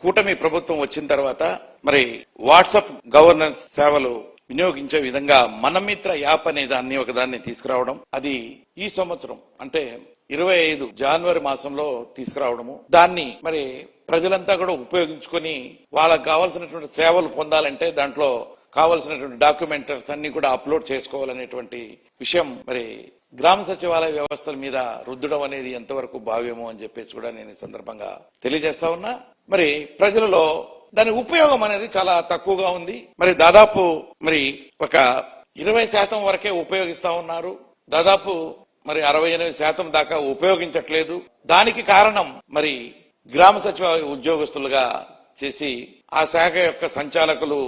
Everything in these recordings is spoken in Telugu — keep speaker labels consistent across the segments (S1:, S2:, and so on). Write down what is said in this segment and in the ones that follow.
S1: కూటమి ప్రభుత్వం వచ్చిన తర్వాత మరి వాట్సాప్ గవర్నెన్స్ సేవలు వినియోగించే విధంగా మనమిత్ర యాప్ అనే దాన్ని ఒకదాన్ని తీసుకురావడం, అది ఈ సంవత్సరం అంటే 25 జనవరి మాసంలో తీసుకురావడము, దాన్ని మరి ప్రజలంతా కూడా ఉపయోగించుకొని వాళ్ళకు కావాల్సినటువంటి సేవలు పొందాలంటే దాంట్లో కావాల్సినటువంటి డాక్యుమెంటరీస్ అన్ని కూడా అప్లోడ్ చేసుకోవాలనేటువంటి విషయం మరి గ్రామ సచివాలయ వ్యవస్థల మీద రుద్దడం అనేది ఎంతవరకు భావ్యమో అని చెప్పేసి కూడా నేను ఈ సందర్భంగా తెలియజేస్తా ఉన్నా. మరి ప్రజలలో దాని ఉపయోగం అనేది చాలా తక్కువగా ఉంది. మరి దాదాపు మరి ఒక 20% వరకే ఉపయోగిస్తా ఉన్నారు. దాదాపు మరి 68% దాకా ఉపయోగించట్లేదు. దానికి కారణం మరి గ్రామ సచివాలయ ఉద్యోగస్తులుగా చేసి ఆ శాఖ యొక్క సంచాలకులు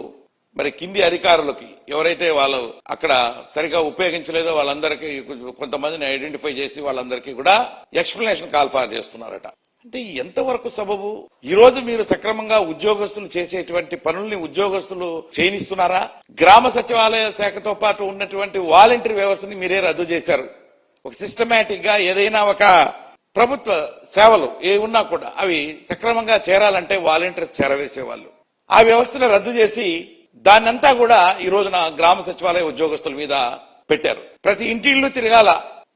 S1: మరి కింది అధికారులకి ఎవరైతే వాళ్ళు అక్కడ సరిగా ఉపయోగించలేదో వాళ్ళందరికీ కొంతమందిని ఐడెంటిఫై చేసి వాళ్ళందరికీ కూడా ఎక్స్ప్లెనేషన్ కాల్ ఫార్ చేస్తున్నారట. అంటే ఎంతవరకు సబబు? ఈ రోజు మీరు సక్రమంగా ఉద్యోగస్తులు చేసేటువంటి పనుల్ని ఉద్యోగస్తులు చేయనిస్తున్నారా? గ్రామ సచివాలయ శాఖతో పాటు ఉన్నటువంటి వాలంటీర్ వ్యవస్థని మీరే రద్దు చేశారు. ఒక సిస్టమేటిక్ గా ఏదైనా ఒక ప్రభుత్వ సేవలు ఏ ఉన్నా కూడా అవి సక్రమంగా చేరాలంటే వాలంటీర్స్ చేరవేసేవాళ్ళు. ఆ వ్యవస్థను రద్దు చేసి దాన్నంతా కూడా ఈ రోజున గ్రామ సచివాలయ ఉద్యోగస్తుల మీద పెట్టారు. ప్రతి ఇంటిళ్ళు తిరగాల,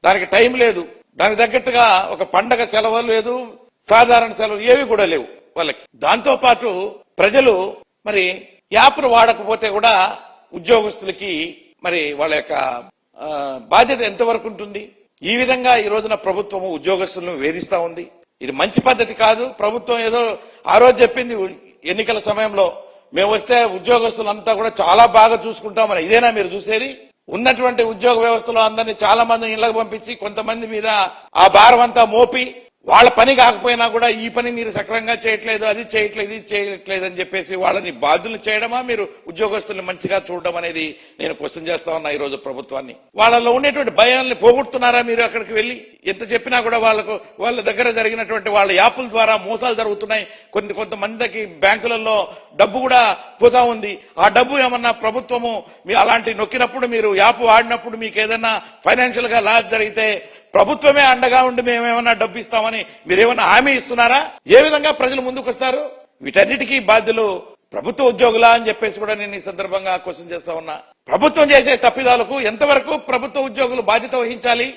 S1: దానికి టైం లేదు. దానికి తగ్గట్టుగా ఒక పండగ సెలవు లేదు, సాధారణ సెలవులు ఏవి కూడా లేవు వాళ్ళకి. దాంతో పాటు ప్రజలు మరి యాప్ను వాడకపోతే కూడా ఉద్యోగస్తులకి మరి వాళ్ళ యొక్క బాధ్యత ఎంతవరకు ఉంటుంది? ఈ విధంగా ఈ రోజున ప్రభుత్వం ఉద్యోగస్తులను వేధిస్తా ఉంది. ఇది మంచి పద్ధతి కాదు. ప్రభుత్వం ఏదో ఆ రోజు చెప్పింది ఎన్నికల సమయంలో, మేము వస్తే ఉద్యోగస్తులంతా కూడా చాలా బాగా చూసుకుంటామని. ఇదేనా మీరు చూసేది? ఉన్నటువంటి ఉద్యోగ వ్యవస్థలో అందరినీ చాలా మందిని ఇళ్లకు పంపించి కొంతమంది మీద ఆ భారం అంతా మోపి వాళ్ళ పని కాకపోయినా కూడా ఈ పని మీరు సక్రమంగా చేయట్లేదు, అది చేయట్లేదు, ఇది చేయట్లేదు అని చెప్పేసి వాళ్ళని బాధ్యులు చేయడమా, మీరు ఉద్యోగస్తుల్ని మంచిగా చూడడం అనేది నేను క్వశ్చన్ చేస్తా ఉన్నా ఈ రోజు ప్రభుత్వాన్ని. వాళ్ళలో ఉండేటువంటి భయాల్ని పోగొడుతున్నారా మీరు? అక్కడికి వెళ్లి ఎంత చెప్పినా కూడా వాళ్ళ దగ్గర జరిగినటువంటి వాళ్ళ యాప్ల ద్వారా మోసాలు జరుగుతున్నాయి. కొంతమందికి బ్యాంకులలో డబ్బు కూడా పోతా ఉంది. ఆ డబ్బు ఏమన్నా ప్రభుత్వము మీ అలాంటి నొక్కినప్పుడు, మీరు యాప్ వాడినప్పుడు మీకు ఏదైనా ఫైనాన్షియల్ గా లాస్ జరిగితే ప్రభుత్వమే అండగా ఉండి మేమేమన్నా డబ్బు ఇస్తామని మీరేమన్నా హామీ ఇస్తున్నారా? ఏ విధంగా ప్రజలు ముందుకు వస్తారు? వీటన్నిటికీ బాధ్యులు ప్రభుత్వ ఉద్యోగులా అని చెప్పేసి కూడా నేను ఈ సందర్భంగా క్వశ్చన్ చేస్తా ఉన్నా. ప్రభుత్వం చేసే తప్పిదాలకు ఎంతవరకు ప్రభుత్వ ఉద్యోగులు బాధ్యత వహించాలి?